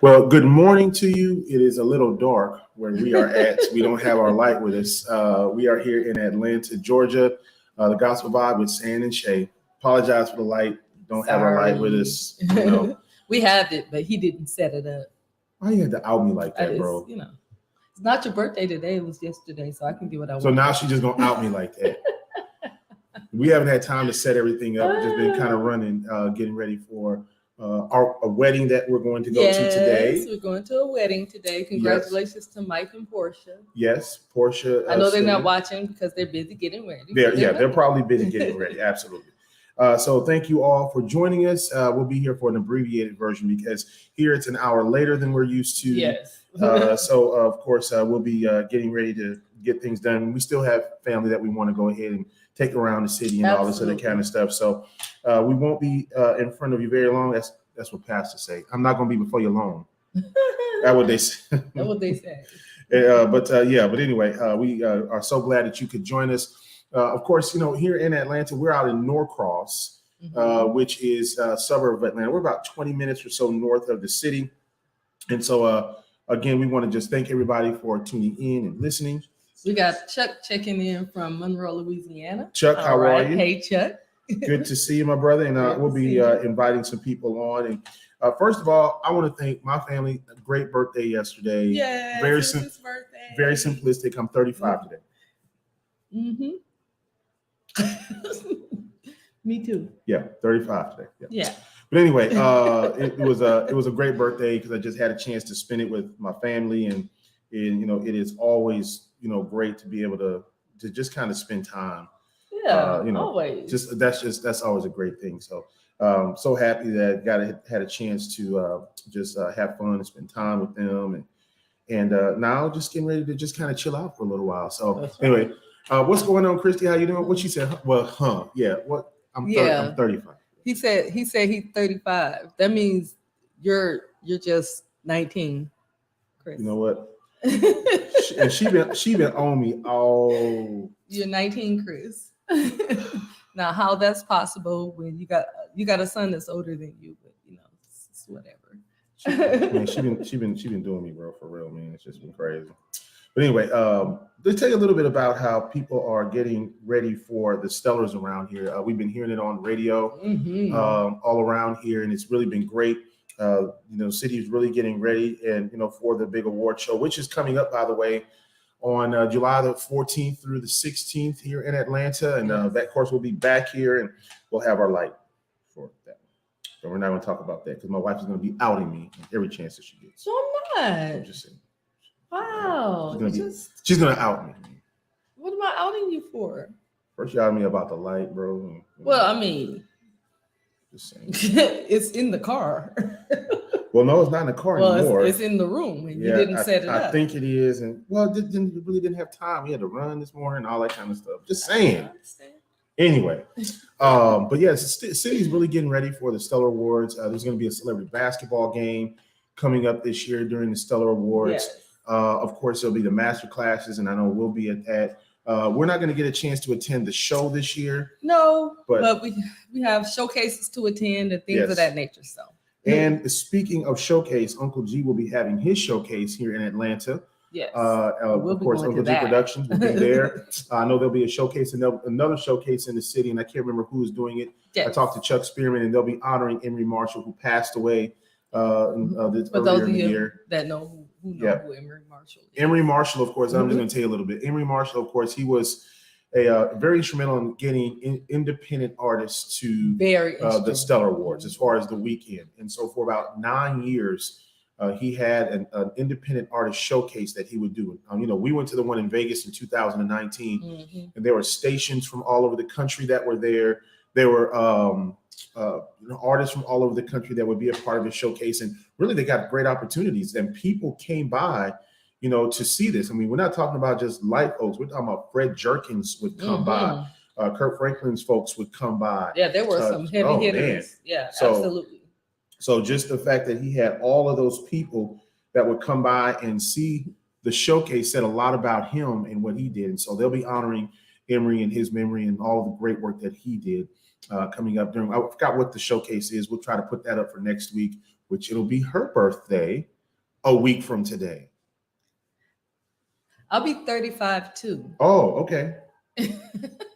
Well, good morning to you. It is a little dark where we are at. We don't have our light with us. We are here in Atlanta, Georgia, the Gospel Vibe with San and Shae. Apologize for the light. Don't have our light with us. We have it, but he didn't set it up. Why you had to out me like that, bro? It's not your birthday today. It was yesterday, so I can do what I want. So now she's just gonna out me like that. We haven't had time to set everything up. We've just been kind of running, getting ready for a wedding that we're going to go to today. Yes, we're going to a wedding today. Congratulations to Mike and Portia. Yes, Portia. I know they're not watching because they're busy getting ready. They're probably busy getting ready. Absolutely. So thank you all for joining us. We'll be here for an abbreviated version because here it's an hour later than we're used to. Yes. So of course we'll be getting ready to get things done. We still have family that we want to go ahead and take around the city and all this other kind of stuff. So we won't be in front of you very long. That's what pastors say. I'm not going to be before you long. That's what they say. That's what they say. But anyway, we are so glad that you could join us. Of course, here in Atlanta, we're out in Norcross, which is a suburb of Atlanta. We're about 20 minutes or so north of the city. And so, again, we want to just thank everybody for tuning in and listening. We got Chuck checking in from Monroe, Louisiana. Chuck, how are you? Hey, Chuck. Good to see you, my brother. And we'll be inviting some people on. And first of all, I want to thank my family. A great birthday yesterday. Yeah, very birthday. Very simplistic. I'm 35 today. Me too. Yeah, 35 today. Yeah. But anyway, it was a great birthday because I just had a chance to spend it with my family, and it is always great to be able to just kind of spend time. Yeah, always. That's always a great thing. So so happy that had a chance to just have fun and spend time with them, and now just getting ready to just kind of chill out for a little while. So anyway, what's going on, Christy? How you doing? What she said? Well, yeah. What? I'm 35. He said he's 35. That means you're just 19, Chris. You know what? And she been on me all. You're 19, Chris. Now, how that's possible when you got a son that's older than you, but it's whatever. She been doing me, bro, for real, man. It's just been crazy. But anyway, let's tell you a little bit about how people are getting ready for the Stellars around here. We've been hearing it on radio all around here, and it's really been great. The city is really getting ready, and for the big award show, which is coming up, by the way, on July the 14th through the 16th here in Atlanta, and that course will be back here, and we'll have our light for that. So we're not going to talk about that because my wife is going to be outing me every chance that she gets. So I'm not. I'm just saying. Wow. She's gonna out me. What am I outing you for? First you outed me about the light, bro. Well, I mean, just saying. It's in the car. Well, no, it's not in the car anymore. It's in the room, and you didn't set it up. I think it is, and really didn't have time. We had to run this morning, all that kind of stuff. Just saying. I understand. Anyway, but yeah, the city's really getting ready for the Stellar Awards. There's going to be a celebrity basketball game coming up this year during the Stellar Awards. Yes. Of course, there'll be the master classes, and I know we'll be at that. We're not going to get a chance to attend the show this year. No, but we have showcases to attend and things of that nature. So. And speaking of showcase, Uncle G will be having his showcase here in Atlanta. Yes. Of course, Uncle G Productions will be there. I know there'll be a showcase and another showcase in the city, and I can't remember who is doing it. Yes. I talked to Chuck Spearman, and they'll be honoring Emery Marshall, who passed away For those of you that know who Emery Marshall is. Emery Marshall, of course, I'm just going to tell you a little bit. Emery Marshall, of course, he was very instrumental in getting independent artists to the Stellar Awards as far as the weekend. And so for about 9 years, he had an independent artist showcase that he would do. We went to the one in Vegas in 2019, and there were stations from all over the country that were there. There were artists from all over the country that would be a part of the showcase, and really they got great opportunities. And people came by, to see this. I mean, we're not talking about just light folks. We're talking about Fred Jerkins would come by, Kirk Franklin's folks would come by. Yeah, there were some heavy hitters. Man. Yeah, absolutely. So just the fact that he had all of those people that would come by and see the showcase said a lot about him and what he did. And so they'll be honoring Emery and his memory and all the great work that he did coming up during. I forgot what the showcase is. We'll try to put that up for next week, which it'll be her birthday. A week from today. I'll be 35 too. Oh, okay.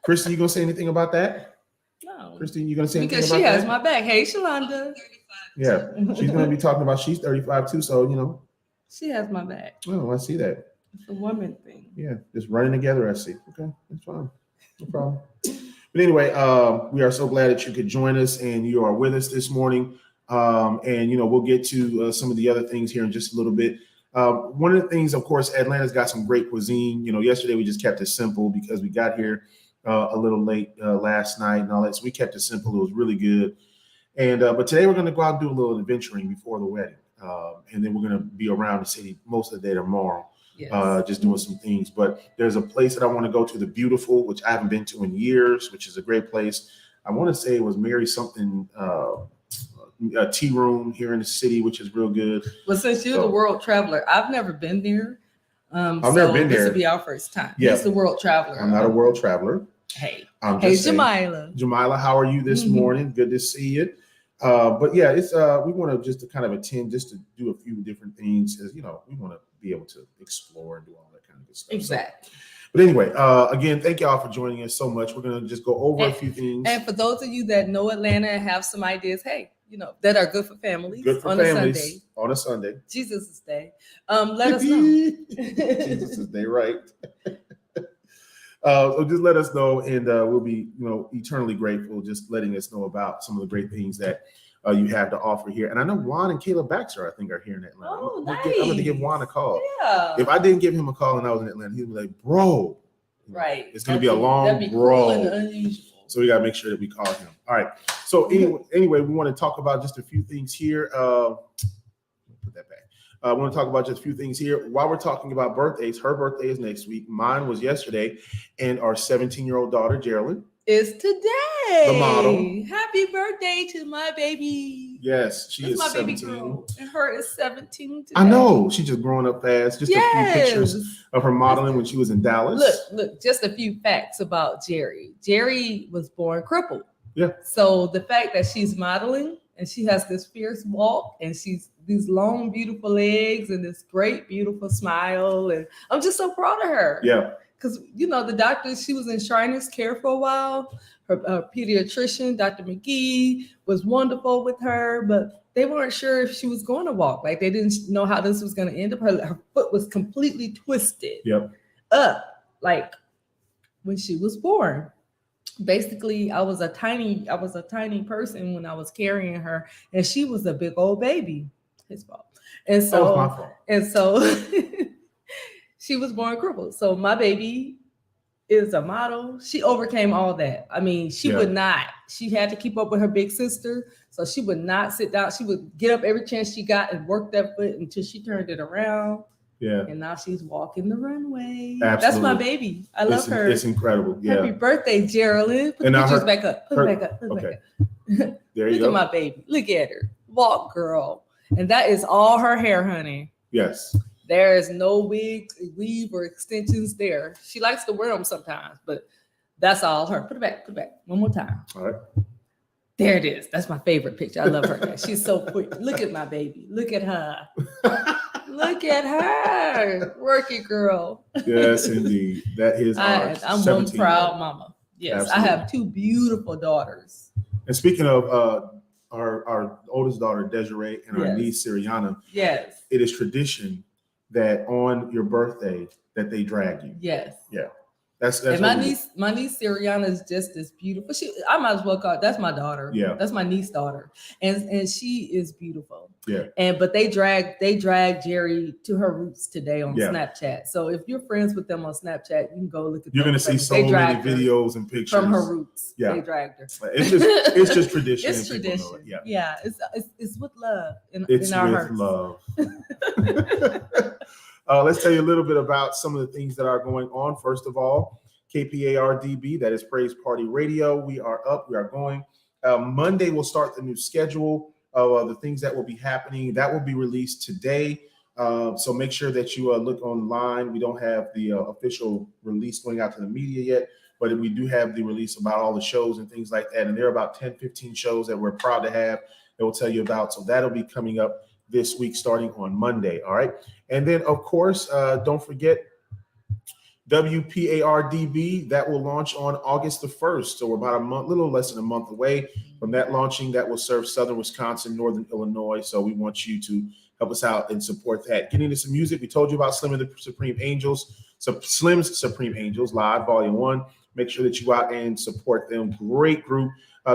Christy, you gonna say anything about that? No. Christine, you gonna say anything because about that? Because she has my back. Hey, Shalonda. Yeah, she's gonna be talking about she's 35 too, so you know. She has my back. Oh, I see that. It's a woman thing. Yeah, just running together. I see. Okay, that's fine. No problem. But anyway, we are so glad that you could join us and you are with us this morning. And you know, we'll get to some of the other things here in just a little bit. One of the things, of course, Atlanta's got some great cuisine. You know, yesterday we just kept it simple because we got here a little late last night and all that. So we kept it simple. It was really good. And but today we're going to go out and do a little adventuring before the wedding. And then we're going to be around the city most of the day tomorrow. Yes. Just doing some things. But there's a place that I want to go to, the Beautiful, which I haven't been to in years, which is a great place. I want to say it was Mary something, a tea room here in the city, which is real good. Well, since you're the world traveler, I've never been there. I've never been there. This will be our first time. Yeah. He's the world traveler. I'm not a world traveler. Hey, Jamila. Jamila, how are you this morning? Good to see you. But yeah, it's we want to just to kind of attend, just to do a few different things, as you know, we want to be able to explore and do all that kind of good stuff. Exactly. So, but anyway, again, thank y'all for joining us so much. We're gonna just go over a few things. And for those of you that know Atlanta and have some ideas, hey, you know, that are good for families. Good for families on a Sunday. Jesus' Day. Let us know. Jesus' Day, right? So just let us know, and we'll be, you know, eternally grateful. Just letting us know about some of the great things that you have to offer here. And I know Juan and Caleb Baxter, I think, are here in Atlanta. Oh, nice. I'm going to give Juan a call. Yeah. If I didn't give him a call and I was in Atlanta, he'd be like, "Bro, right? It's going to be a long bro." Cool and unusual. So we got to make sure that we call him. All right. So anyway, we want to talk about just a few things here. Put that back. I want to talk about just a few things here. While we're talking about birthdays, her birthday is next week. Mine was yesterday. And our 17-year-old daughter, Geraldine, is today. The model. Happy birthday to my baby. Yes, she is my 17. Baby girl. And her is 17 today. I know. She's just growing up fast. Just a few pictures of her modeling when she was in Dallas. Look, just a few facts about Jerry. Jerry was born crippled. Yeah. So the fact that she's modeling and she has this fierce walk and she's these long, beautiful legs and this great, beautiful smile. And I'm just so proud of her. Yeah. Because, you know, the doctor, she was in Shriners Care for a while. Her pediatrician, Dr. McGee, was wonderful with her, but they weren't sure if she was going to walk. Like, they didn't know how this was going to end up. Her foot was completely twisted up, like when she was born. Basically, I was a tiny person when I was carrying her, and she was a big old baby. His fault. And so, that was my fault. And so she was born crippled. So my baby is a model. She overcame all that. I mean, she would not. She had to keep up with her big sister, so she would not sit down. She would get up every chance she got and work that foot until she turned it around. Yeah. And now she's walking the runway. Absolutely. That's my baby. I love her. It's incredible. Yeah. Happy birthday, Geraldine. Put the pictures back up. Put it back up. Okay. There you go. Look at my baby. Look at her. Walk, girl. And that is all her hair, honey. Yes. There is no wig, weave, or extensions there. She likes to wear them sometimes, but that's all her. Put it back. Put it back. One more time. All right. There it is. That's my favorite picture. I love her. She's so quick. Look at my baby. Look at her. Look at her. Work it, girl. Yes, indeed. That is I'm one proud mama. Yes, absolutely. I have two beautiful daughters. And speaking of our oldest daughter, Desiree, and our niece, Siriana, it is tradition that on your birthday that they drag you. Yes. Yeah. That's and my niece Siriana is just as beautiful. I might as well call it, that's my daughter. Yeah. That's my niece daughter. And she is beautiful. Yeah. But they drag Jerry to her roots today on Snapchat. So if you're friends with them on Snapchat, you can go look at You're gonna see so many videos and pictures from her roots. Yeah. They dragged her. It's just tradition. It's tradition. Yeah. Yeah. It's with love in our hearts. Love. Let's tell you a little bit about some of the things that are going on. First of all, KPARDB, that is Praise Party Radio. We are up. We are going. Monday, we'll start the new schedule of the things that will be happening. That will be released today. So make sure that you look online. We don't have the official release going out to the media yet, but we do have the release about all the shows and things like that. And there are about 10, 15 shows that we're proud to have that we'll tell you about. So that'll be coming up this week, starting on Monday. All right. And then, of course, don't forget WPARDB, that will launch on August the 1st. So we're about a month, little less than a month away from that launching. That will serve Southern Wisconsin, Northern Illinois. So we want you to help us out and support that. Getting into some music, we told you about Slim and the Supreme Angels. So Slim's Supreme Angels Live, Volume 1. Make sure that you out and support them. Great group.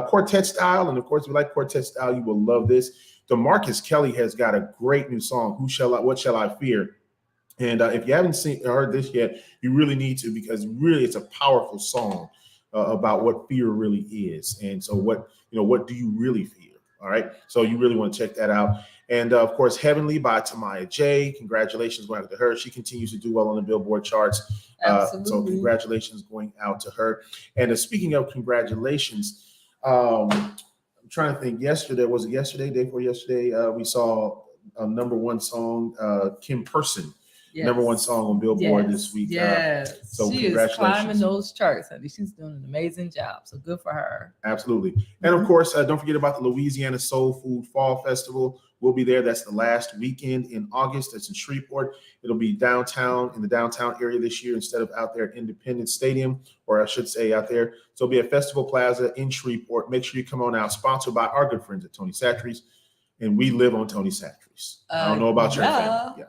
Quartet style. And of course, if you like quartet style, you will love this. DeMarcus Kelly has got a great new song, What Shall I Fear? And if you haven't heard this yet, you really need to, because really it's a powerful song about what fear really is. And so what do you really fear? All right. So you really want to check that out. And of course, Heavenly by Tamaya J. Congratulations going out to her. She continues to do well on the Billboard charts. So congratulations going out to her. And speaking of congratulations, I'm trying to think. Yesterday, day before yesterday, we saw a number one song, Kim Person. Yes. Number one song on Billboard this week. Yes. So she is climbing those charts, honey. She's doing an amazing job. So good for her. Absolutely. And of course, don't forget about the Louisiana Soul Food Fall Festival. We'll be there. That's the last weekend in August. That's in Shreveport. It'll be downtown, in the downtown area this year, instead of out there at Independence Stadium, or I should say out there. So it'll be at Festival Plaza in Shreveport. Make sure you come on out. Sponsored by our good friends at Tony Satchery's. And we live on Tony Satchery's. I don't know about your family.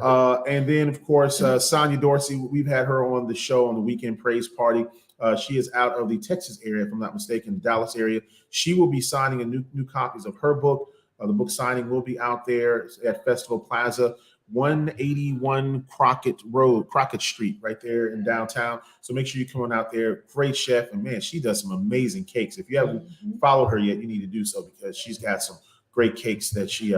Yeah. And then, of course, Sonia Dorsey, we've had her on the show on the Weekend Praise Party. She is out of the Texas area, if I'm not mistaken, Dallas area. She will be signing a new copies of her book. The book signing will be out there at Festival Plaza, 181 Crockett Street, right there in downtown. So make sure you come on out there. Great chef, and man, she does some amazing cakes. If you haven't followed her yet, you need to do so, because she's got some great cakes that she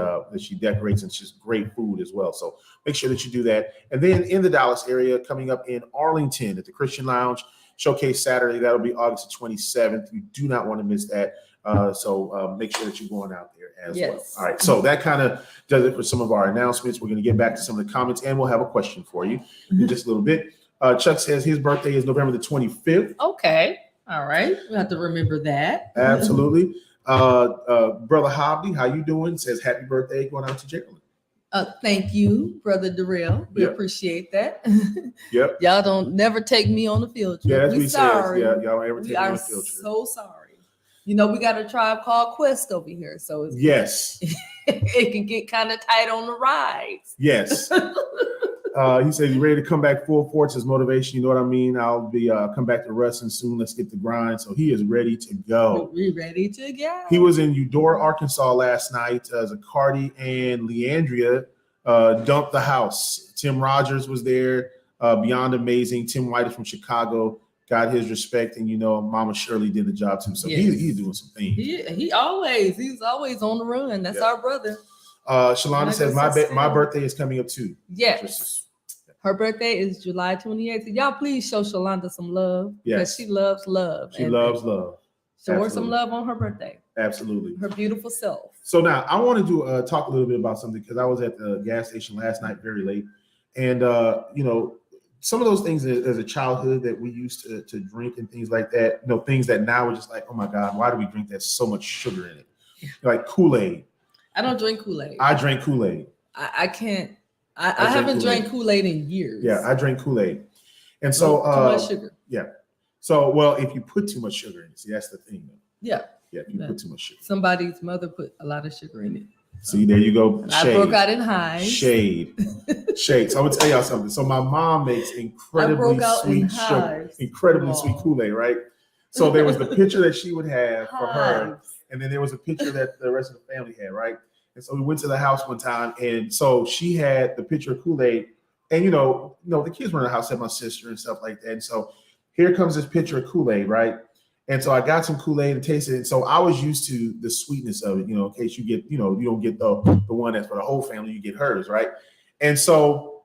decorates, and she's great food as well. So make sure that you do that. And then in the Dallas area, coming up in Arlington at the Christian Lounge Showcase Saturday, that'll be August 27th. You do not want to miss that. So make sure that you're going out there as well. All right. So that kind of does it for some of our announcements. We're going to get back to some of the comments, and we'll have a question for you in just a little bit. Chuck says his birthday is November the 25th. Okay. All right. We have to remember that. Absolutely. Brother Hobby, how you doing? Says happy birthday going out to Geraldine. Thank you, Brother Darrell. We appreciate that. Yep. Y'all don't never take me on the field trip. Yeah, that's what he sorry. says. Yeah, y'all don't ever take me on the field trip. So sorry. You know, we got a Tribe Called Quest over here, so it's, yes, it can get kind of tight on the rides. Yes. He said he's ready to come back full force as motivation. You know what I mean? I'll be come back to wrestling soon. Let's get the grind. So he is ready to go. We're ready to go. He was in Eudora, Arkansas last night. Zacardi and Leandria dumped the house. Tim Rogers was there. Beyond amazing. Tim White is from Chicago. Got his respect, and Mama Shirley did the job too. So he's doing some things. He's always on the run. That's our brother. Shalana says my birthday is coming up too. Yes. Her birthday is July 28th. So y'all please show Shalonda some love, because she loves love. She loves love. Show her some love on her birthday. Absolutely. Her beautiful self. So now I want to talk a little bit about something, because I was at the gas station last night very late, and some of those things as a childhood that we used to drink and things like that, things that now we're just like, oh my God, why do we drink that so much sugar in it? Like Kool-Aid. I don't drink Kool-Aid. I drink Kool-Aid. I can't. I haven't drank Kool-Aid in years. Yeah, I drink Kool-Aid. And so too much sugar. Yeah. So, well, if you put too much sugar in it, see, that's the thing. Yeah. Yeah, if you put too much sugar. Somebody's mother put a lot of sugar in it. See, there you go. Shade. I broke out in hives. Shade. So I'm gonna tell y'all something. So my mom makes incredibly sweet sugar, incredibly sweet Kool-Aid, right? So there was the picture that she would have for her, and then there was a picture that the rest of the family had, right? And so we went to the house one time, and so she had the picture of Kool-Aid, and the kids were in the house, had my sister and stuff like that. And so here comes this picture of Kool-Aid, right? And so I got some Kool-Aid and tasted it. And so I was used to the sweetness of it, in case you get, you don't get the one that's for the whole family, you get hers, right? And so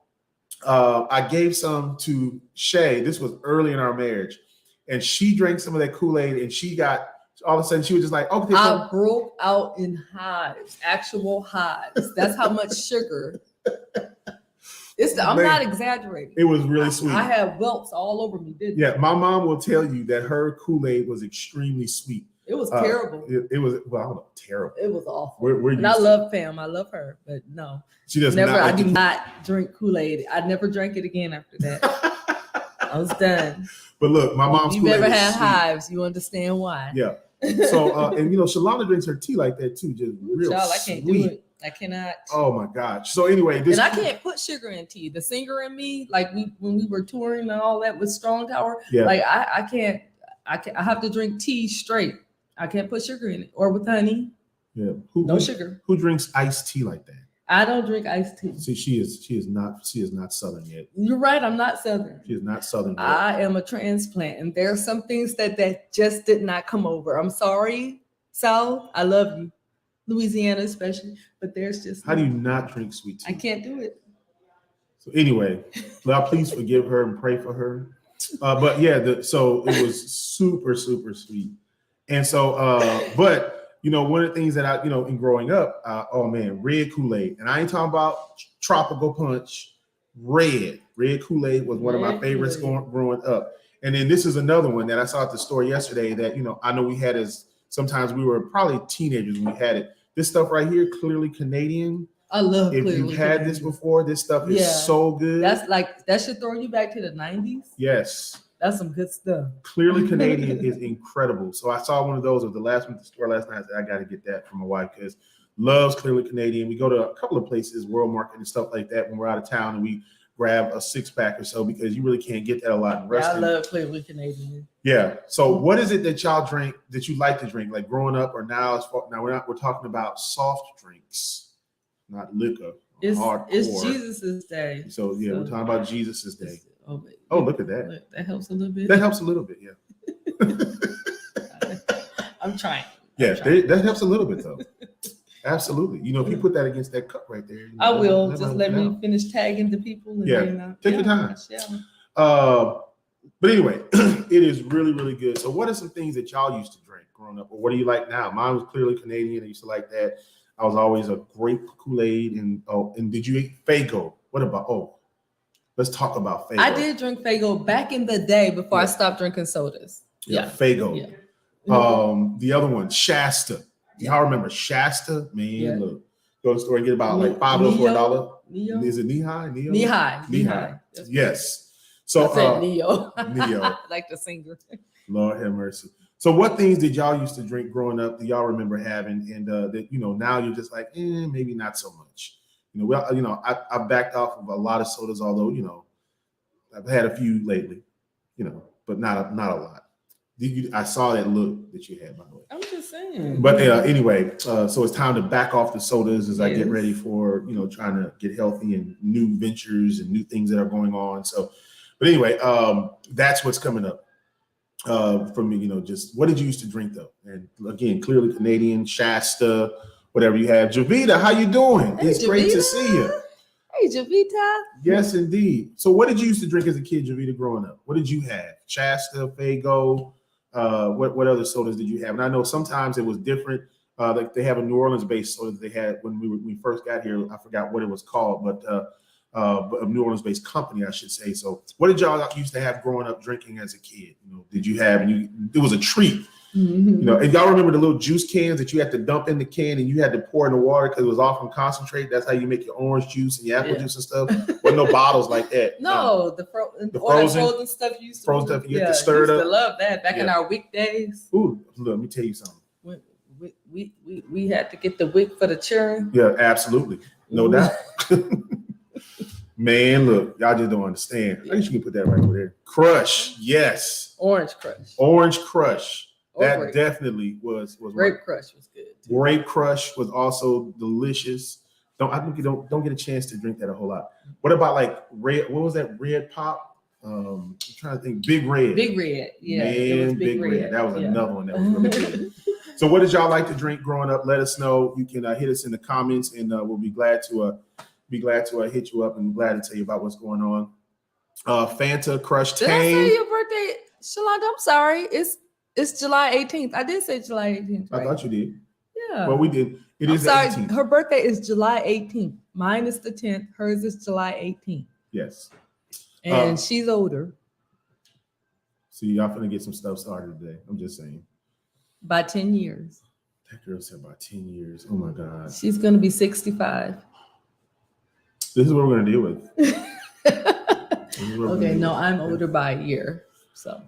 I gave some to Shae. This was early in our marriage. And she drank some of that Kool-Aid, and she got, all of a sudden she was just like, okay. I broke out in hives, actual hives. That's how much sugar. I'm not exaggerating. It was really sweet. I had welts all over me, didn't Yeah, my mom will tell you that her Kool-Aid was extremely sweet. It was terrible. It was, well, I don't know, terrible. It was awful. We're and I love Pam. I love her, but no. She does never. Not I do not drink Kool-Aid. I never drank it again after that. I was done. But look, my mom's Kool-Aid. You've ever had sweet. hives, you understand why. Yeah. So, and Shalana drinks her tea like that too, just real Child, I can't sweet. do it. I cannot. Oh my gosh. So anyway, and I can't put sugar in tea. The singer in me, like when we were touring and all that with Strong Tower, like I can't. I have to drink tea straight. I can't put sugar in it or with honey. Yeah. No sugar. Who drinks iced tea like that? I don't drink iced tea. See, she is not Southern yet. You're right. I'm not Southern. She is not Southern yet. I am a transplant, and there are some things that just did not come over. I'm sorry, South. I love you, Louisiana especially, but there's just how do you not drink sweet tea? I can't do it. So anyway, please forgive her and pray for her. But yeah, so it was super, super sweet. And so, but one of the things that I, in growing up, oh man, red Kool-Aid. And I ain't talking about tropical punch, red Kool-Aid was one of my favorites growing up. And then this is another one that I saw at the store yesterday that, I know we had as sometimes we were probably teenagers when we had it. This stuff right here, clearly Canadian. I love if you've had this before, this stuff is so good. That should throw you back to the 90s. Yes. That's some good stuff. Clearly Canadian is incredible. So I saw one of those of the last one at the store last night. I said, I got to get that for my wife because loves Clearly Canadian. We go to a couple of places, World Market and stuff like that when we're out of town, and we grab a 6-pack or so because you really can't get that a lot in restaurants. I love Clearly Canadian. Yeah. So what is it that y'all drink that you like to drink, like growing up or now? We're talking about soft drinks. Not liquor. It's Jesus's day. So we're talking about Jesus's day. Look at that. Look, that helps a little bit. That helps a little bit, yeah. I'm trying. That helps a little bit though. Absolutely. If you put that against that cup right there. I will. Just let me finish tagging the people. And take your time. But anyway, it is really, really good. So what are some things that y'all used to drink growing up? Or what do you like now? Mine was Clearly Canadian. I used to like that. I was always a grape Kool-Aid and did you eat Faygo? What about let's talk about Faygo. I did drink Faygo back in the day before I stopped drinking sodas. Faygo. Yeah. The other one, Shasta. Y'all remember Shasta? Man, look. Go to the store and get about like $5 for $1. Is it knee-high? Knee-high. Yes. So I said Neo. Neo. Like the singer. Lord have mercy. So what things did y'all used to drink growing up that y'all remember having and that now you're just like maybe not so much. I backed off of a lot of sodas, although I've had a few lately, but not a lot. I saw that look that you had, by the way. I'm just saying. But anyway, so it's time to back off the sodas as I get ready for trying to get healthy and new ventures and new things that are going on. So, but anyway, that's what's coming up. For me, just what did you used to drink though? And again, Clearly Canadian, Shasta, whatever you have. Javita, how you doing? Hey, it's great to see you. Hey, Javita. Yes, indeed. So what did you used to drink as a kid, Javita, growing up? What did you have? Shasta, Faygo, what other sodas did you have? And I know sometimes it was different. Like they have a New Orleans-based soda that they had when we first got here. I forgot what it was called, but a New Orleans-based company, I should say. So, what did y'all used to have growing up drinking as a kid? Did you have? It was a treat. Mm-hmm. And y'all remember the little juice cans that you had to dump in the can and you had to pour in the water because it was all from concentrate. That's how you make your orange juice and your apple juice and stuff. But no bottles like that. No, the frozen stuff you used to. Frozen stuff you had to stir it up. I love that back in our weekdays. Ooh, let me tell you something. We had to get the wick for the churn. Yeah, absolutely, no doubt. Man, look, y'all just don't understand. I guess you can put that right over there. Crush, yes. Orange Crush. Orange Crush. That definitely was Grape Crush was good too. Grape Crush was also delicious. I think you don't get a chance to drink that a whole lot. What about like red? What was that red pop? I'm trying to think. Big Red. Big Red. Yeah. Man, Big Red. That was another one that was really good. So what did y'all like to drink growing up? Let us know. You can hit us in the comments, and we'll be glad to hit you up and glad to tell you about what's going on. Fanta Crush Tang. Did I say your birthday, Shalonda? I'm sorry. It's July 18th. I did say July 18th. Right? I thought you did. Yeah. Well, we did. I'm sorry. the 18th. Her birthday is July 18th. Mine is the 10th. Hers is July 18th. Yes. And she's older. See, y'all finna get some stuff started today. I'm just saying. By 10 years. That girl said by 10 years. Oh my God. She's going to be 65. This is what we're going to deal with. Okay, no, I'm older by a year. So.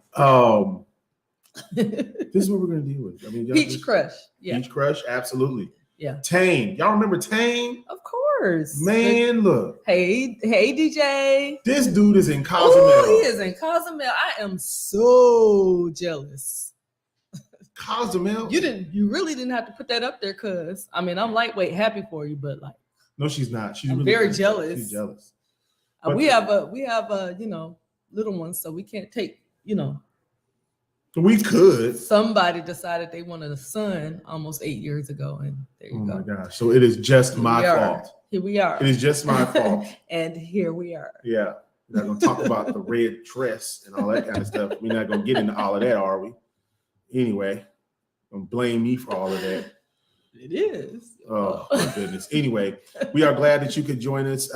This is what we're going to deal with. I mean, Peach Crush. Yeah. Peach Crush, absolutely. Yeah. Tane. Y'all remember Tane? Of course. Man, look. Hey, DJ. This dude is in Cozumel. Oh, he is in Cozumel. I am so jealous. Cozumel? You really didn't have to put that up there, cuz I mean, I'm lightweight happy for you, but like. No, she's not. She's I'm really very jealous. She's jealous. We have little ones, so we can't take, We could. Somebody decided they wanted a son almost 8 years ago, and there you go. Oh my gosh! So it is just my fault. Here we are. It is just my fault. And here we are. Yeah, we're not gonna talk about the red dress and all that kind of stuff. We're not gonna get into all of that, are we? Anyway, don't blame me for all of that. It is. Oh my goodness. Anyway, we are glad that you could join us.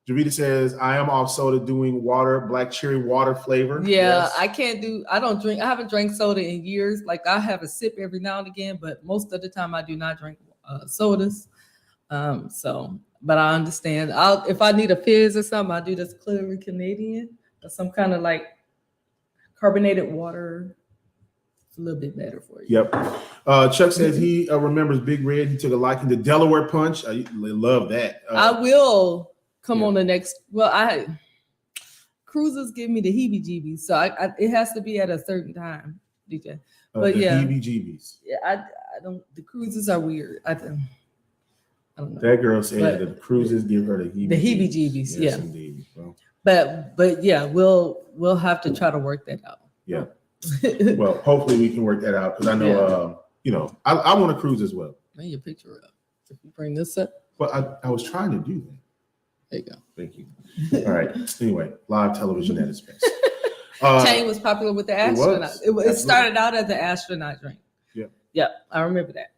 Javita says, I am off soda doing black cherry water flavor. Yeah, yes. I don't drink. I haven't drank soda in years. Like I have a sip every now and again, but most of the time I do not drink sodas. But I understand. If I need a fizz or something, I do this clearly Canadian or some kind of like carbonated water. It's a little bit better for you. Yep. Chuck says he remembers Big Red. He took a liking to Delaware Punch. I love that. I will. Come on the next. Well, cruises give me the heebie-jeebies, so it has to be at a certain time, DJ. But heebie-jeebies. Yeah, I don't. The cruises are weird. I don't know. That girl said that the cruises give her the heebie-jeebies. The heebie-jeebies, yes, indeed. Well, but yeah, we'll have to try to work that out. Yeah. Well, hopefully we can work that out because I know I want to cruise as well. Bring your picture up. If you bring this up. Well, I was trying to do that. There you go. Thank you. All right. Anyway, live television at its best. Tane was popular with the astronaut. It started out as the astronaut drink. Yeah, I remember that.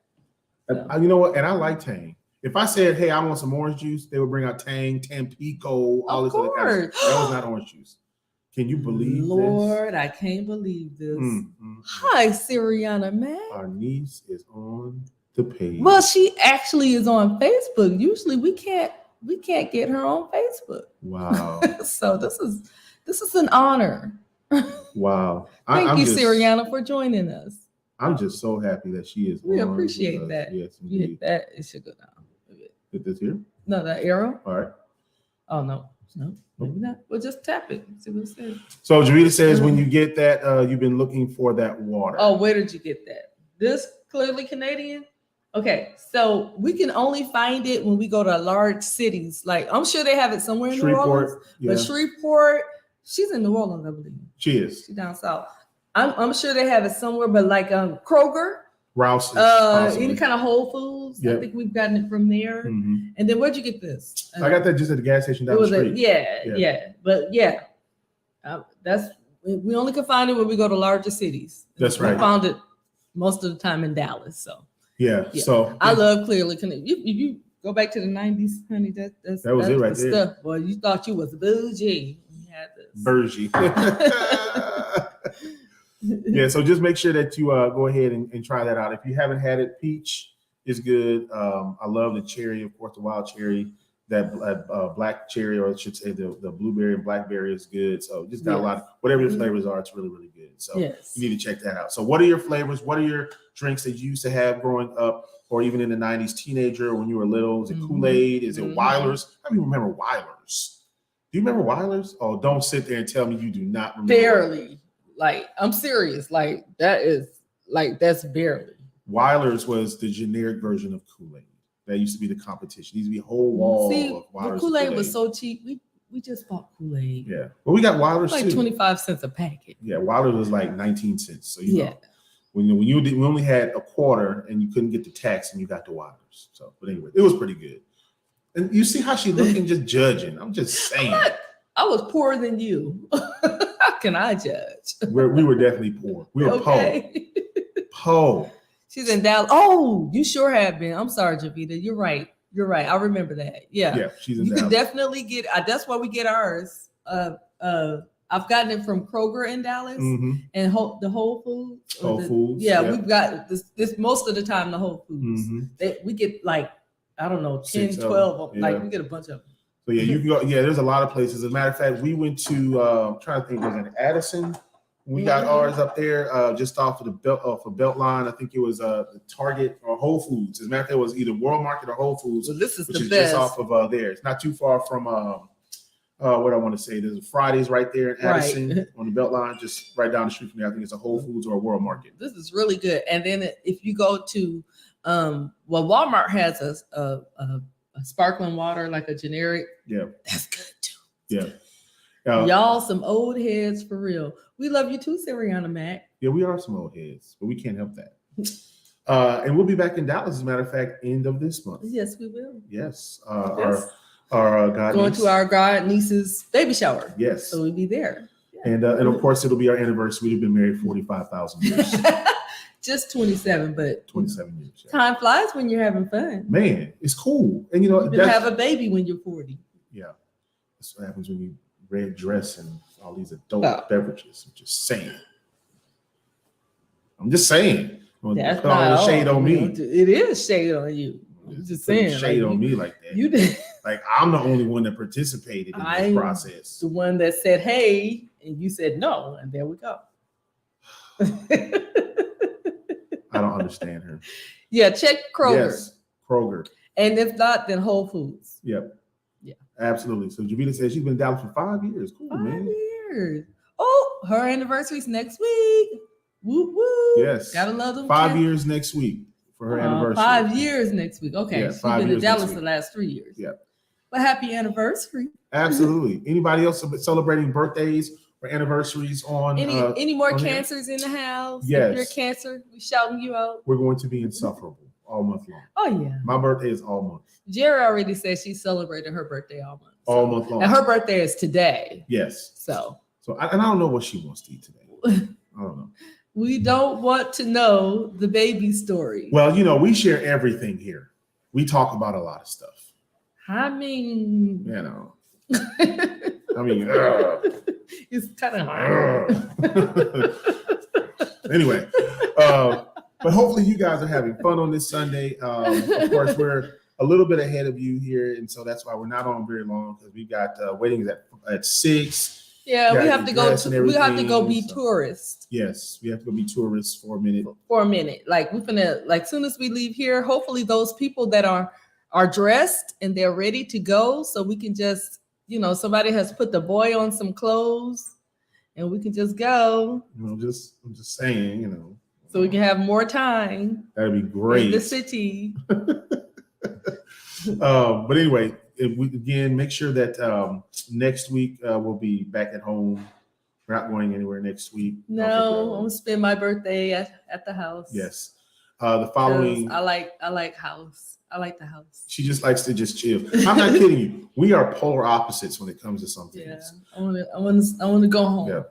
You know what? And I like Tane. If I said, "Hey, I want some orange juice," they would bring out Tang, Tampico, all this other kind of stuff. That was not orange juice. Can you believe Lord, I can't believe this. Hi, Siriana, man. Our niece is on the page. Well, she actually is on Facebook. Usually we can't get her on Facebook. Wow. So this is an honor. Wow. Thank you, Siriana, for joining us. I'm just so happy that she is. We appreciate that. Yes, you hit that, it should go down. Hit this here? No, that arrow. All right. Oh no, maybe not. Well, just tap it. See what it says. So Javita says, when you get that, you've been looking for that water. Oh, where did you get that? This clearly Canadian. Okay, so we can only find it when we go to large cities. Like I'm sure they have it somewhere in New Orleans, but Shreveport, she's in New Orleans, I believe. She is. She's down south. I'm sure they have it somewhere, but like Kroger, Rouse, any kind of Whole Foods. Yep. I think we've gotten it from there. Mm-hmm. And then where'd you get this? I got that just at the gas station down the street. That's we only can find it when we go to larger cities. That's right. We found it most of the time in Dallas. So yeah. So I love clearly. You go back to the 90s, honey. That was it right there. Stuff. Boy, you thought you was bougie. You had this. Bougie. Yeah, so just make sure that you go ahead and try that out. If you haven't had it, peach is good. I love the cherry, of course, the wild cherry. That black cherry, or I should say the blueberry and blackberry is good. So just got a lot of whatever the flavors are, it's really, really good. So you need to check that out. So what are your flavors? What are your drinks that you used to have growing up, or even in the 90s, teenager, when you were little? Is it Kool-Aid? Is it Weilers? I don't even remember Weilers. Do you remember Weilers? Oh, don't sit there and tell me you do not remember. Barely. Like, I'm serious. Like, that's barely. Weilers was the generic version of Kool-Aid. That used to be the competition. There used to be a whole wall of Weilers. Kool-Aid was so cheap. We just bought Kool-Aid. Yeah. Well, we got Weilers like too. 25 cents a packet. Yeah, Weilers was like 19 cents. So you know, when we only had a quarter and you couldn't get the tax, and you got the Weilers. So, but anyway, it was pretty good. And you see how she looking, just judging. I'm just saying. I was poorer than you. How can I judge? We were definitely poor. We were poor. She's in Dallas. Oh, you sure have been. I'm sorry, Javita. You're right. I remember that. Yeah. Yeah, she's in Dallas. You can definitely get. That's why we get ours. I've gotten it from Kroger in Dallas and the Whole Foods. Whole Foods. Yeah, we've got this most of the time, the Whole Foods. We get like, I don't know, 10, 12 of them. Like we get a bunch of them. So yeah, you can go. Yeah, there's a lot of places. As a matter of fact, we went to I'm trying to think, was it Addison? We got ours up there just off of the Beltline. I think it was the Target or Whole Foods. As a matter of fact, it was either World Market or Whole Foods. Well, this is which the is best. just off of there. It's not too far from what I want to say. There's a Fridays right there in Addison on the Beltline, just right down the street from there. I think it's a Whole Foods or a World Market. This is really good. And then if you go to Walmart has a sparkling water, like a generic. Yeah, that's good too. Yeah. Y'all some old heads for real. We love you too, Siriana Mac. Yeah, we are some old heads, but we can't help that. And we'll be back in Dallas, as a matter of fact, end of this month. Yes, we will. Yes. Our god going to our god niece's baby shower. Yes. So we'll be there. Yeah. And of course it'll be our anniversary. We've been married 45,000 years. Just 27, but 27 years. Yeah. Time flies when you're having fun. Man, it's cool. And you know, you have a baby when you're 40. Yeah. That's what happens when you red dress and all these adult beverages. I'm just saying. That's not shade on me. It is shade on you. I'm just saying. Shade on me like that. You did. Like I'm the only one that participated in this process. The one that said, hey, and you said no, and there we go. I don't understand her. Yeah, check Kroger. Yes, Kroger. And if not, then Whole Foods. Yep. Yeah. Absolutely. So Javita says she's been in Dallas for 5 years. Cool, 5 years. Oh, her anniversary's next week. Woo woo. Yes. Gotta love them. 5 years next week for her anniversary. 5 years next week. Okay. Yeah, she's been in Dallas the last 3 years. Yeah. But happy anniversary. Absolutely. Anybody else celebrating birthdays or anniversaries on any more cancers in the house? Yes. If you're cancer, we shouting you out. We're going to be insufferable all month long. Oh yeah. My birthday is all month. Jerry already said she celebrated her birthday all month. All month long. And her birthday is today. Yes. So I don't know what she wants to eat today. I don't know. We don't want to know the baby story. Well, you know, we share everything here. We talk about a lot of stuff. I mean, you know. It's kind of hard. Anyway, but hopefully you guys are having fun on this Sunday. Of course, we're a little bit ahead of you here, and so that's why we're not on very long because we got weddings at 6. Yeah, we have to go. We have to go be tourists. Yes, we have to go be tourists for a minute. Like we're gonna soon as we leave here, hopefully those people that are dressed and they're ready to go, so we can just somebody has put the boy on some clothes, and we can just go. I'm just saying, so we can have more time. That'd be great. In the city. But anyway. Again, make sure that next week we'll be back at home. We're not going anywhere next week. No, I'm gonna spend my birthday at the house. Yes. The following. I like house. I like the house. She just likes to just chill. I'm not kidding you. We are polar opposites when it comes to some things. Yeah, I want to go home. Yeah.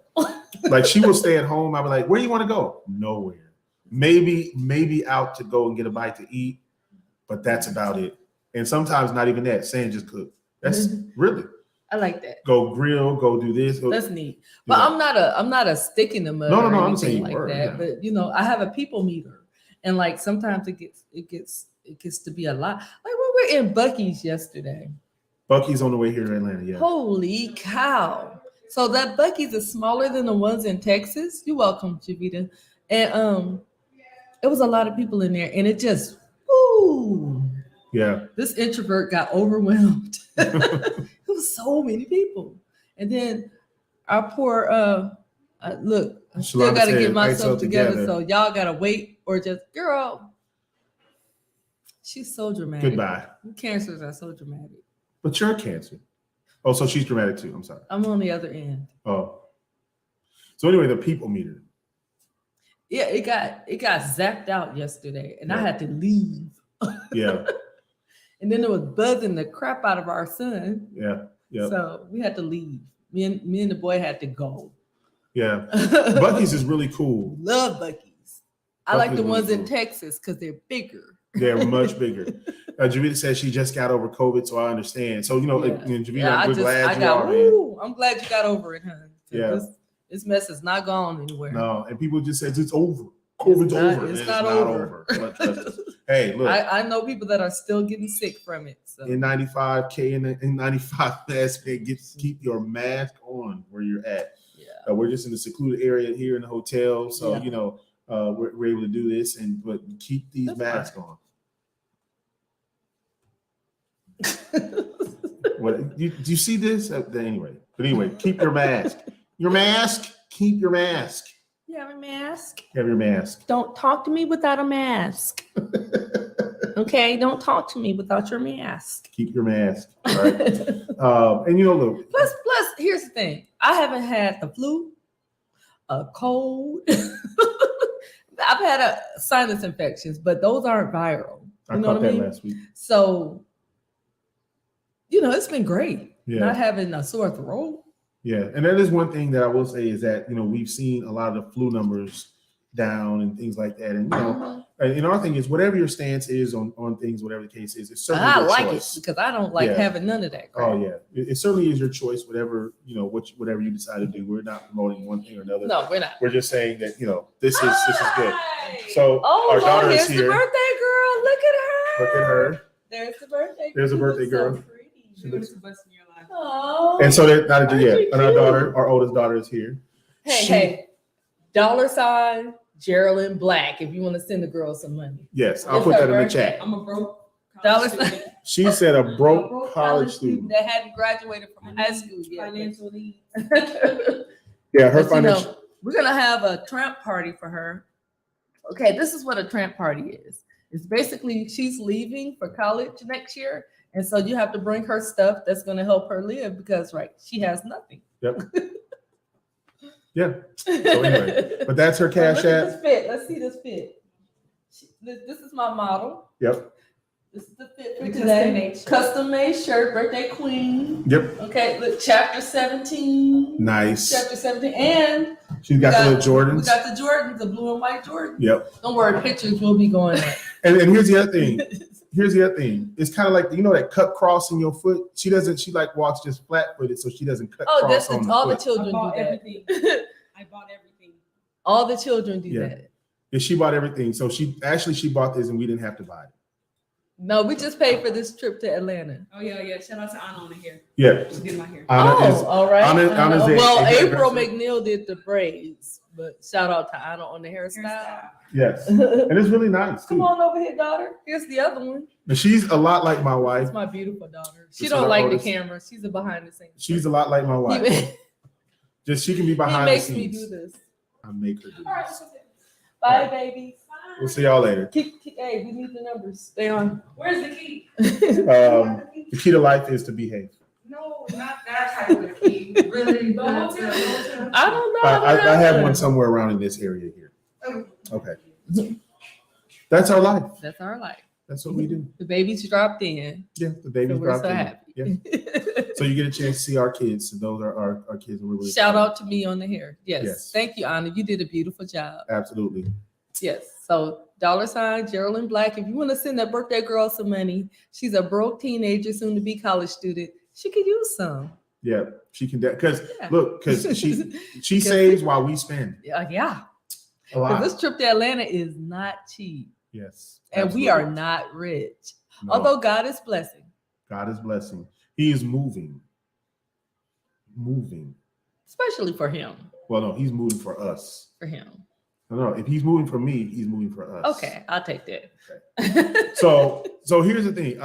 Like she will stay at home. I'll be like, where do you want to go? Nowhere. Maybe out to go and get a bite to eat, but that's about it. And sometimes not even that, saying just cook. That's really. I like that. Go grill, go do this. That's neat. But I'm not a stick in the mud. No, I'm saying like that. Yeah. But I have a people meter, and like sometimes it gets to be a lot. Like we were in Buc-ee's yesterday. Buc-ee's on the way here to Atlanta. Yeah. Holy cow! So that Buc-ee's is smaller than the ones in Texas. You're welcome, Javita. And it was a lot of people in there, and it just woo. Yeah. This introvert got overwhelmed. It was so many people. And then our poor look, I still gotta get myself together. So y'all gotta wait or just girl. She's so dramatic. Goodbye. Cancers are so dramatic. But you're a Cancer. Oh, so she's dramatic too. I'm sorry. I'm on the other end. Oh. So anyway, the people meter. Yeah, it got zapped out yesterday, and I had to leave. Yeah. And then it was buzzing the crap out of our son. Yeah. Yeah. So we had to leave. Me and the boy had to go. Yeah. Buc-ee's is really cool. Love Buc-ee's. I like the ones in Texas because they're bigger. They're much bigger. Javita says she just got over COVID, so I understand. So Javita, I'm glad you are. I'm glad you got over it, hon. Yeah. This mess is not gone anywhere. No, and people just said it's over. COVID's over. It's not over. But trust us. Hey, look. I know people that are still getting sick from it. So. N95K and N95 mask, keep your mask on where you're at. Yeah. We're just in a secluded area here in the hotel, so we're but able to do this, but keep these masks on. What do you see this? Anyway, keep your mask. Your mask. Keep your mask. You have a mask? You have your mask. Don't talk to me without a mask. Okay, don't talk to me without your mask. Keep your mask. All right. And look. Plus, here's the thing. I haven't had the flu, a cold. I've had sinus infections, but those aren't viral. I caught that last week. So, it's been great. Yeah. Not having a sore throat. Yeah, and that is one thing that I will say is that we've seen a lot of the flu numbers down and things like that, and and our thing is whatever your stance is on things, whatever the case is, it's certainly your choice. It because I don't like having none of that. Crap. Oh yeah, it certainly is your choice. Whatever whatever you decide to do, we're not promoting one thing or another. No, we're not. We're just saying that this is good. So our daughter is here. The birthday girl. Look at her. Look at her. There's the birthday girl. There's a birthday girl. So pretty. She looks the best in your life. Oh. And so and our oldest daughter is here. Hey, $sign Geraldine Black. If you want to send the girl some money. Yes, I'll put that in the chat. I'm a broke $sign. She said a broke college student that hadn't graduated from high school yet. Financial needs. Yeah, her financial. We're gonna have a tramp party for her. Okay, this is what a tramp party is. It's basically she's leaving for college next year. And so you have to bring her stuff that's going to help her live because, she has nothing. Yep. Yeah. So anyway, but that's her cash app. This fit. Let's see this fit. This is my model. Yep. This is the fit for today. Custom made shirt, birthday queen. Yep. Okay, look, chapter 17. Nice. Chapter 17. And she's got the Jordans. We got the Jordans, the blue and white Jordans. Yep. Don't worry, pictures will be going up. And here's the other thing. It's kind of like that cut cross in your foot. She walks just flat footed, so she doesn't cut cross on the all foot. The children do everything. I bought everything. All the children do that. Yeah, she bought everything. So she bought this and we didn't have to buy it. No, we just paid for this trip to Atlanta. Oh yeah. Shout out to Anna on the hair. Yeah. She's getting my hair. All right. Anna's April McNeil did the braids, but shout out to Anna on the hairstyle. Yes. And it's really nice too. Come on over here, daughter. Here's the other one. And she's a lot like my wife. It's my beautiful daughter. She don't like the camera. She's a behind the scenes. She's a lot like my wife. She can be behind the scenes. He makes me do this. I make her do this. Bye, babies. We'll see y'all later. Hey, we need the numbers. Stay on. Where's the key? The key to life is to behave. No, not that type of key. Really? I don't know. I have one somewhere around in this area here. Okay. That's our life. That's our life. That's what we do. The babies dropped in. Yeah, the babies dropped in. Happy. Yeah. So you get a chance to see our kids. And those are our kids. We're really Shout out to me on the hair. Yes. Thank you, Anna. You did a beautiful job. Absolutely. Yes. So $sign Geraldine Black. If you want to send that birthday girl some money, she's a broke teenager, soon to be college student. She could use some. Yeah, she can. Because she saves while we spend. Yeah. A lot. This trip to Atlanta is not cheap. Yes. And we are not rich. No. Although God is blessing. God is blessing. He is moving. Especially for him. Well, no, he's moving for us. For him. No, if he's moving for me, he's moving for us. Okay, I'll take that. Okay. So here's the thing.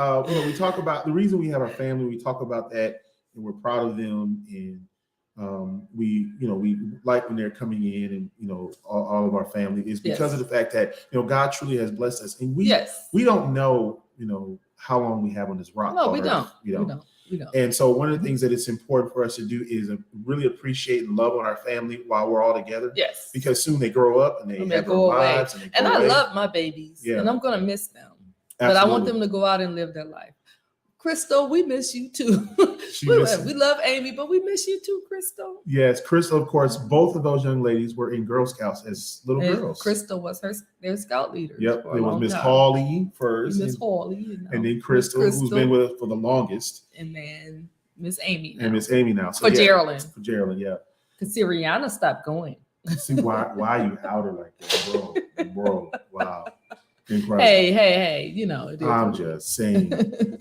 We talk about the reason we have our family. We talk about that, and we're proud of them, and we like when they're coming in, and all of our family is because of the fact that God truly has blessed us, and we don't know how long we have on this rock. No, we don't. We don't. And so one of the things that it's important for us to do is really appreciate and love on our family while we're all together. Yes. Because soon they grow up and they have their lives. And I love my babies. Yeah. And I'm going to miss them. Absolutely. But I want them to go out and live their life. Crystal, we miss you too. We love Amy, but we miss you too, Crystal. Yes, Crystal, of course, both of those young ladies were in Girl Scouts as little girls. Crystal was their scout leader. Yep, it was Miss Hawley first. Miss Hawley. And then Crystal, who's been with us for the longest. And then Miss Amy now. And Miss Amy now. So for Geraldine. For Geraldine, yeah. Because Sirianna stopped going. See why you out her like that, bro? Wow. Incredible. Hey, you know. It is I'm just saying.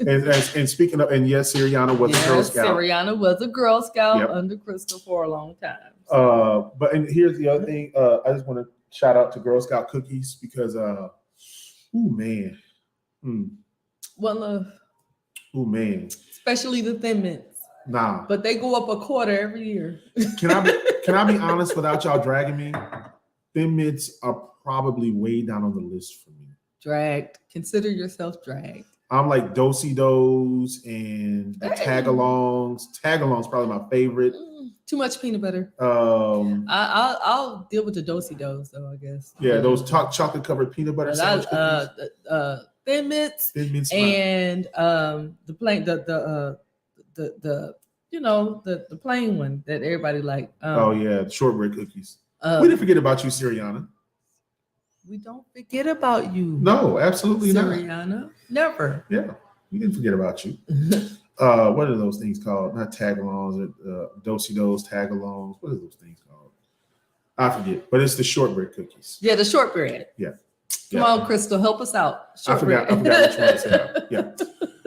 and speaking of, and yes, Sirianna was a Girl Scout. Sirianna was a Girl Scout under Crystal for a long time. But and here's the other thing. I just want to shout out to Girl Scout cookies because, man. One love. Oh man. Especially the Thin Mints. Nah. But they go up a quarter every year. Can I be honest without y'all dragging me? Thin Mints are probably way down on the list for me. Dragged. Consider yourself dragged. I'm like Do-si-dos and the Tagalongs. Tagalongs probably my favorite. Too much peanut butter. I'll deal with the Do-si-dos though, I guess. Yeah, those chocolate covered peanut butter sandwich cookies. Thin Mints and the plain the plain one that everybody like. Shortbread cookies. We didn't forget about you, Sirianna. We don't forget about you. No, absolutely not. Sirianna, never. Yeah, we didn't forget about you. What are those things called? Not tagalongs, Do-si-dos, tagalongs. What are those things called? I forget, but it's the shortbread cookies. Yeah, the shortbread. Yeah. Come on, Crystal, help us out. I forgot which one to say. Yeah.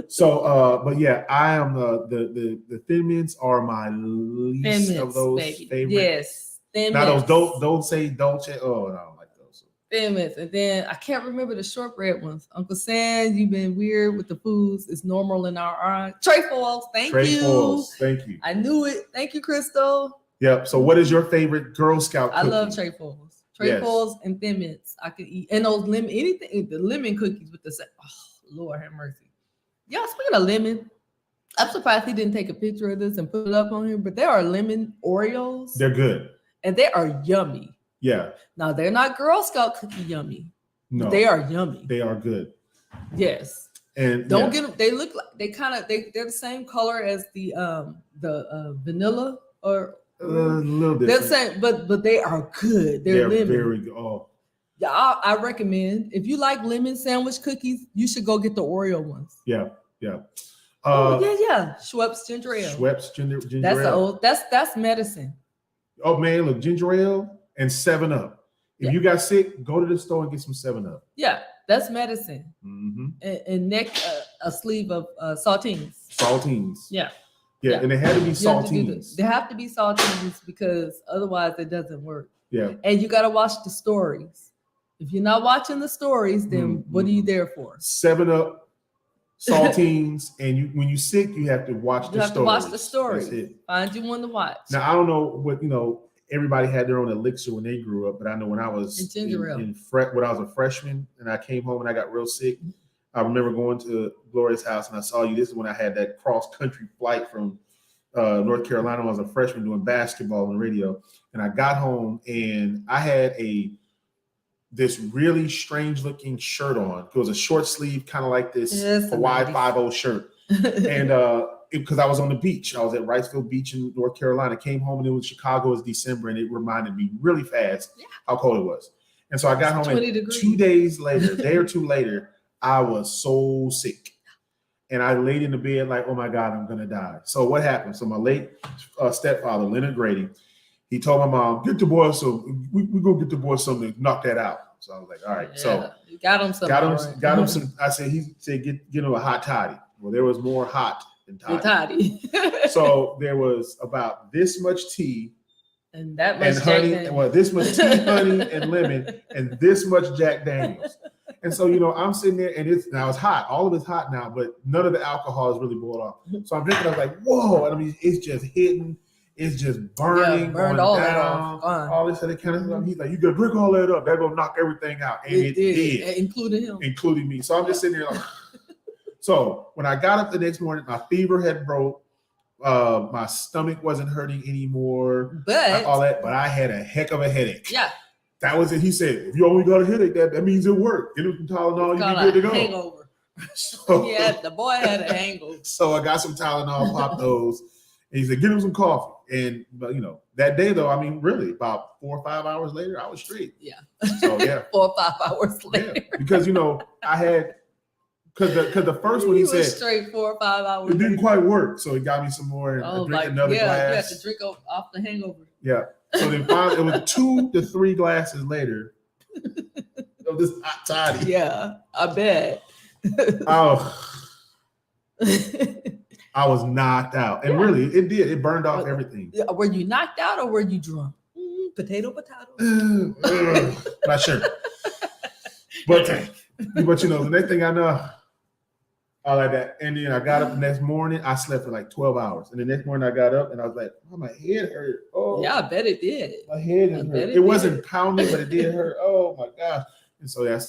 So, but yeah, I am the Thin Mints are my least of those favorites. Yes, Thin Mints. Now those don't say Dolce. Oh, I don't like those. Thin Mints, and then I can't remember the shortbread ones. Uncle Sam, you've been weird with the foods. It's normal in our eyes. Trefoils, thank you. I knew it. Thank you, Crystal. Yep. So, what is your favorite Girl Scout cookie? I love Trefoils and Thin Mints. I could eat, and those lemon, anything, the lemon cookies with the. Oh, Lord have mercy. Y'all, speaking of lemon, I'm surprised he didn't take a picture of this and put it up on here, but there are lemon Oreos. They're good. And they are yummy. Yeah. Now, they're not Girl Scout cookie yummy. No. They are yummy. They are good. Yes. And don't get them. They look like they're the same color as the vanilla or a little bit. They're the same, but they are good. They're lemon. Very good. Oh. Yeah, I recommend if you like lemon sandwich cookies, you should go get the Oreo ones. Yeah. Schweppes ginger ale. That's medicine. Oh man, look, ginger ale and 7-Up. If you got sick, go to the store and get some 7-Up. Yeah, that's medicine. Mm-hmm. And a sleeve of saltines. Yeah, and they had to be saltines. They have to be saltines because otherwise it doesn't work. Yeah. And you got to watch the stories. If you're not watching the stories, then what are you there for? 7-Up, saltines, and when you're sick, you have to watch the stories. You have to watch the stories. That's it. Find you one to watch. Now, I don't know what, everybody had their own elixir when they grew up, but I know when I was when I was a freshman and I came home and I got real sick, I remember going to Gloria's house and I saw you. This is when I had that cross-country flight from North Carolina when I was a freshman doing basketball on the radio. And I got home and I had this really strange looking shirt on. It was a short sleeve, kind of like this Hawaii 5-0 shirt. And because I was on the beach. I was at Wrightsville Beach in North Carolina. Came home and it was Chicago. It was December and it reminded me really fast how cold it was. And so I got home and 2 days later, a day or two later, I was so sick. And I laid in the bed like, oh my God, I'm going to die. So what happened? So my late stepfather, Leonard Grady, he told my mom, get the boy we go get the boy something to knock that out. So I was like, all right. Yeah, so you got him some. Got him some. I said, he said, get him a hot toddy. Well, there was more hot than toddy. So there was about this much tea and that much honey. Well, this much tea, honey, and lemon, and this much Jack Daniels. And so, I'm sitting there and it's hot. All of it's hot now, but none of the alcohol is really boiled off. So I'm drinking. I was like, whoa. And I mean, it's just hitting. It's just burning, burned all that off. All this other kind of stuff. He's like, you gotta drink all that up. That gonna knock everything out. And it did. Including me. So I'm just sitting there like, so when I got up the next morning, my fever had broke. My stomach wasn't hurting anymore. But I had a heck of a headache. Yeah. That was it. He said, if you only got a headache, that means it worked. Get him some Tylenol, you be good to go. Hangover. The boy had a hangover. So I got some Tylenol, popped those. And he said, get him some coffee. And, that day, though, I mean, really, about 4 or 5 hours later, I was straight. Yeah. So, yeah. 4 or 5 hours later. Yeah. Because, I had Because the first one he said straight 4 or 5 hours. It didn't quite work, so he got me some more and drink another glass. You had to drink off the hangover. Yeah. So then finally, it was 2 to 3 glasses later of this hot toddy. Yeah, I bet. Oh, I was knocked out, and really, it did. It burned off everything. Were you knocked out or were you drunk? Potato. Not sure, but you know, the next thing I know, I like that. And then I got up the next morning. I slept for like 12 hours, and the next morning I got up and I was like, "Oh, my head hurt." Oh, yeah, I bet it did. My head hurt. It wasn't pounding, but it did hurt. Oh my gosh! And so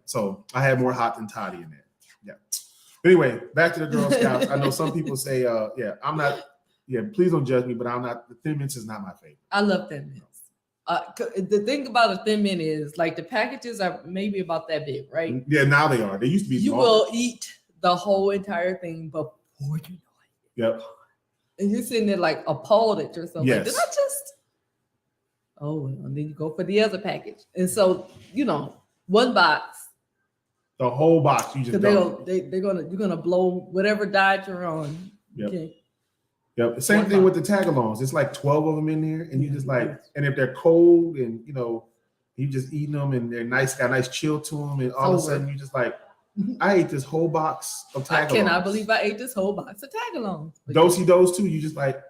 So I had more hot than toddy in there. Yeah. Anyway, back to the Girl Scouts. I know some people say, I'm not. Yeah, please don't judge me, but I'm not. The Thin Mints is not my favorite. I love Thin Mints. The thing about a Thin Mint is like the packages are maybe about that big, right? Yeah, now they are. They used to be. You will eat the whole entire thing before you know it. Yep. And you're sitting there like appalled at yourself. Yes. Like, did I just? Oh, and then you go for the other package, and so one box. The whole box. You just you're gonna blow whatever diet you're on. Yep. Okay. Yep. Same thing with the tagalongs. It's like 12 of them in there, and you just like, and if they're cold and you just eating them and they're nice, got nice chill to them, and all of a sudden you just like, I ate this whole box of tagalongs. I cannot believe I ate this whole box of tagalongs. Do-si-dos too. You just like,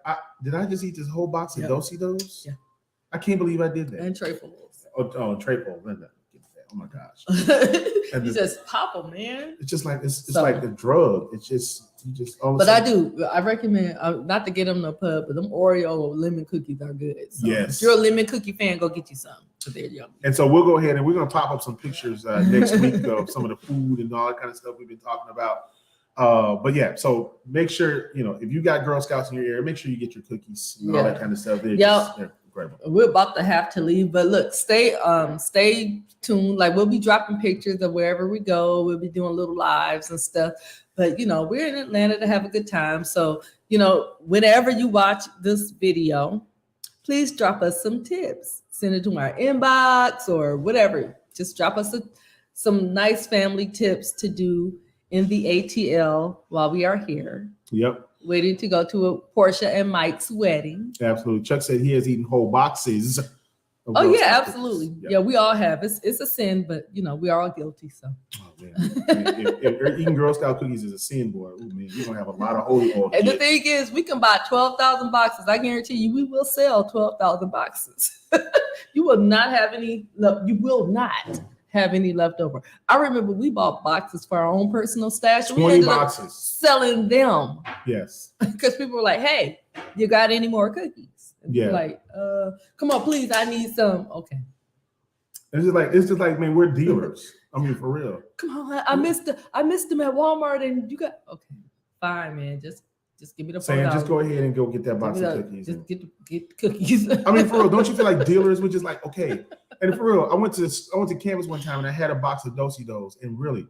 did I just eat this whole box of do-si-dos? Yeah. I can't believe I did that. And treyfuls. Oh, treyful. Oh my gosh. You just pop them, man. It's just like it's like a drug. It's just you just. But I recommend not to get them in the pub, but them Oreo lemon cookies are good. So yes. If you're a lemon cookie fan, go get you some. They're yummy. And so we'll go ahead and we're gonna pop up some pictures next week of some of the food and all that kind of stuff we've been talking about. But yeah, so make sure if you got Girl Scouts in your area, make sure you get your cookies and all that kind of stuff. They're incredible. We're about to have to leave, but look, stay tuned. Like we'll be dropping pictures of wherever we go. We'll be doing little lives and stuff. But we're in Atlanta to have a good time. So whenever you watch this video, please drop us some tips. Send it to our inbox or whatever. Just drop us some nice family tips to do in the ATL while we are here. Yep. Waiting to go to a Portia and Mike's wedding. Absolutely. Chuck said he has eaten whole boxes. Oh yeah, absolutely. Yep. Yeah, we all have. It's a sin, but we are all guilty. So. Oh man, if eating Girl Scout cookies is a sin, boy, man, you're gonna have a lot of holy oil. And the thing is, we can buy 12,000 boxes. I guarantee you, we will sell 12,000 boxes. You will not have any. You will not have any left over. I remember we bought boxes for our own personal stash. 20 boxes. Selling them. Yes. Because people were like, "Hey, you got any more cookies?" And yeah. Like, come on, please, I need some. Okay. It's just like, man, we're dealers. I mean, for real. Come on, I missed them at Walmart, and you got fine, man. Just give me the phone. Just go ahead and go get that box of cookies. Just get cookies. I mean, for real, don't you feel like dealers were just like, okay? And for real, I went to campus one time and I had a box of do-si-dos, and really,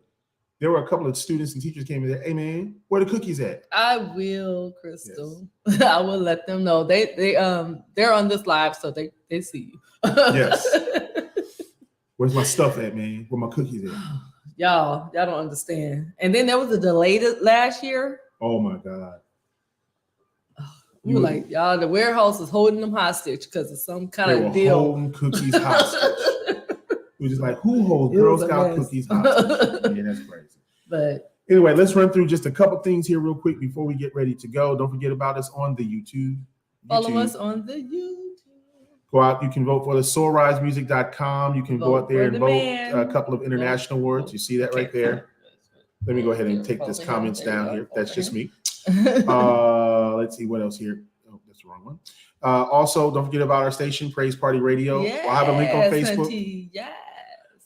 there were a couple of students and teachers came in there. Hey man, where the cookies at? I will, Crystal. Yes. I will let them know. They're on this live, so they see you. Yes. Where's my stuff at, man? Where my cookies at? Y'all don't understand. And then there was a delay last year. Oh my God. We were like, y'all, the warehouse is holding them hostage because of some kind of deal. Holding cookies hostage. We were just like, who holds Girl Scout cookies hostage? Yeah, that's crazy. But anyway, let's run through just a couple things here real quick before we get ready to go. Don't forget about us on the YouTube. Follow us on the YouTube. Go out. You can vote for the soulrisemusic.com. You can go out there and vote a couple of international awards. You see that right there. Let me go ahead and take this comments down here. That's just me. Let's see what else here. Oh, that's the wrong one. Also, don't forget about our station, Praise Party Radio. Yes, I'll have a link on Facebook. Hunty, yes.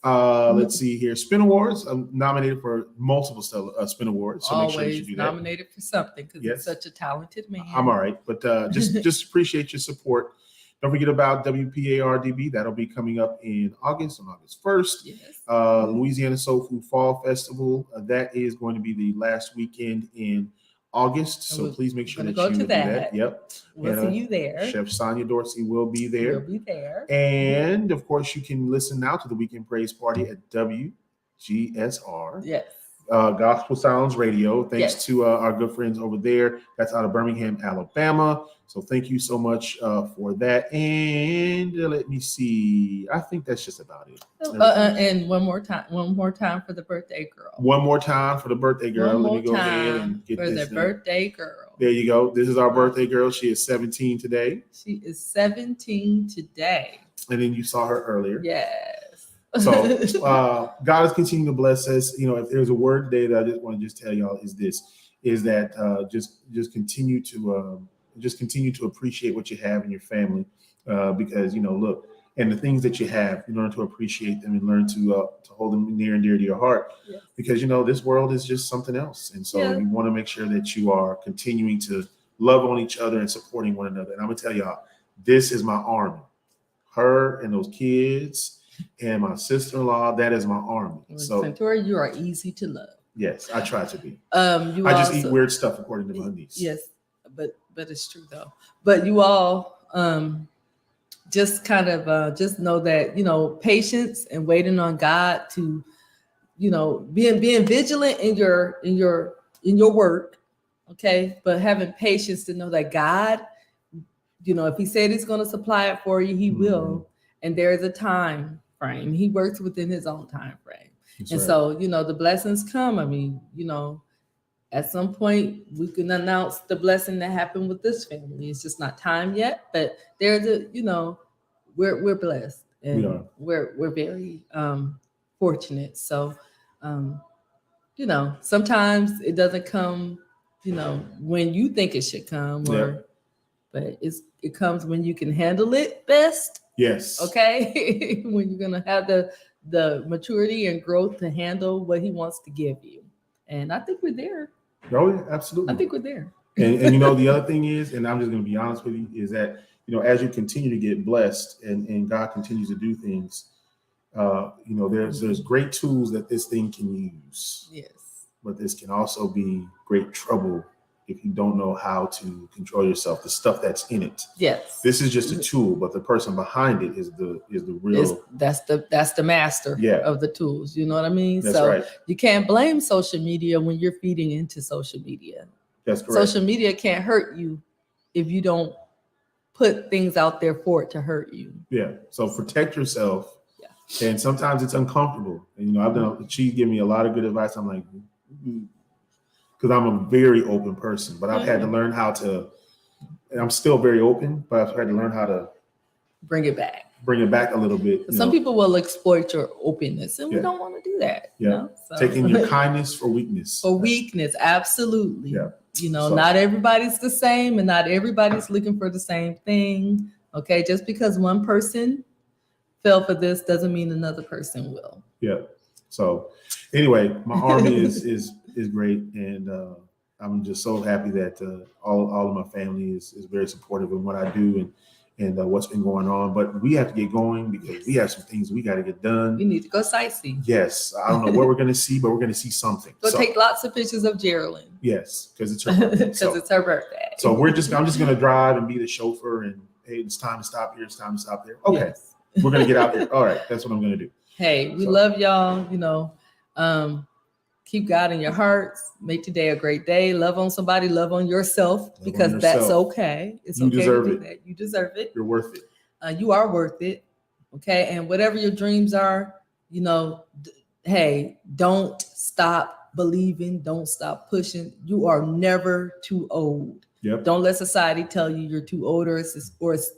Let's see here. Spin Awards. I'm nominated for multiple Spin Awards. So always make sure you do that. Nominated for something because you're such a talented man. I'm all right, but just appreciate your support. Don't forget about WPARDB. That'll be coming up on August 1st. Yes. Louisiana Soul Food Fall Festival. That is going to be the last weekend in August. So please make sure that you do that. Yep. We'll see you there. Chef Sonia Dorsey will be there. We'll be there. And of course, you can listen now to the Weekend Praise Party at WGSR. Yes. Gospel Sounds Radio. Thanks Yes. to our good friends over there. That's out of Birmingham, Alabama. So thank you so much for that. And let me see. I think that's just about it. And one more time for the birthday girl. One more time for the birthday girl. Let me go ahead and get for this the birthday girl. There you go. This is our birthday girl. She is 17 today. She is 17 today. And then you saw her earlier. Yes. So God is continuing to bless us. You know, if there's a word today that I just want to tell y'all is that just continue to appreciate what you have in your family, because look, and the things that you have, you learn to appreciate them and learn to hold them near and dear to your heart. Yes. Because this world is just something else, and so Yeah. you want to make sure that you are continuing to love on each other and supporting one another. And I'm gonna tell y'all, this is my army. Her and those kids and my sister-in-law, that is my army. So Centura, you are easy to love. yes, I try to be. I just eat weird stuff according to my niece. Yes, but it's true though. But you all just kind of just know that patience and waiting on God to being vigilant in your work, okay, but having patience to know that God, if He said He's going to supply it for you, He will, and there is a time frame. He works within His own time frame. That's and right. So the blessings come. I mean, at some point we can announce the blessing that happened with this family. It's just not time yet, but there's we're blessed, and We are. we're very fortunate. So sometimes it doesn't come when you think it should come, but it comes when you can handle it best. Yes. Okay. When you're gonna have the maturity and growth to handle what He wants to give you. And I think we're there. Oh, yeah, absolutely. I think we're there. And the other thing is, and I'm just going to be honest with you, is that, as you continue to get blessed and God continues to do things, there's great tools that this thing can use. Yes. But this can also be great trouble if you don't know how to control yourself, the stuff that's in it. Yes. This is just a tool, but the person behind it is the real. That's the master of the tools. You know what I mean? That's right. You can't blame social media when you're feeding into social media. That's correct. Social media can't hurt you if you don't put things out there for it to hurt you. Yeah. So protect yourself. Yeah. And sometimes it's uncomfortable. And she's given me a lot of good advice. I'm like, because I'm a very open person, but I've had to learn how to, and I'm still very open, but I've had to learn how to bring it back a little bit. Some people will exploit your openness, and we don't want to do that. Yeah. Taking your kindness for weakness. For weakness, absolutely. Yeah. Not everybody's the same, and not everybody's looking for the same thing. Okay. Just because one person fell for this doesn't mean another person will. Yeah. So anyway, my army is great, and I'm just so happy that all of my family is very supportive of what I do and what's been going on. But we have to get going because we have some things we got to get done. We need to go sightseeing. Yes, I don't know what we're going to see, but we're going to see something. Take lots of pictures of Geraldine. Yes, because it's her birthday. It's her birthday. So I'm just going to drive and be the chauffeur, and hey, it's time to stop here. It's time to stop there. Okay, yes. We're going to get out there. All right, that's what I'm going to do. Hey, we love y'all. Keep God in your hearts. Make today a great day. Love on somebody. Love on yourself, because that's okay. It's okay to do that. You deserve it. You're worth it. You are worth it. Okay. And whatever your dreams are, hey, don't stop believing. Don't stop pushing. You are never too old. Yep. Don't let society tell you you're too old or it's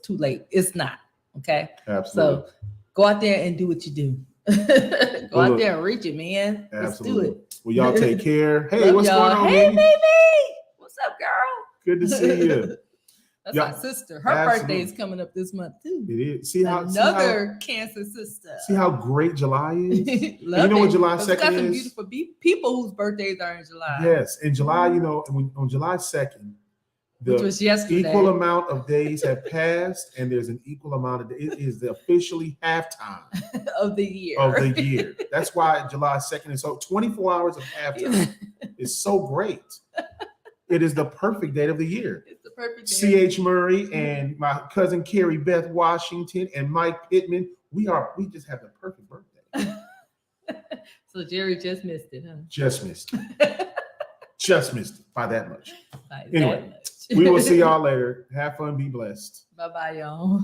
too late. It's not. Okay. Absolutely. So go out there and do what you do. Go out there and reach it, man. Absolutely. Let's do it. Well, y'all take care. Hey, love what's y'all. going on, Hey, baby? What's up, girl? Good to see you. That's my sister. Her birthday is coming up this month too. It is. See how another Cancer sister. See how great July is. Love what July 2nd is? Got some beautiful people whose birthdays are in July. Yes, in July, on July 2nd, which was yesterday, equal amount of days have passed, and there's an equal amount of days. It is the officially halftime of the year. That's why July 2nd is so 24 hours of halftime is so great. It is the perfect date of the year. It's the perfect day. C.H. Murray and my cousin Carrie Beth Washington and Mike Pittman. We just have the perfect birthday. So Jerry just missed it, huh? Just missed it. Just missed it by that much. By Anyway, that much. we will see y'all later. Have fun. Be blessed. Bye-bye, y'all.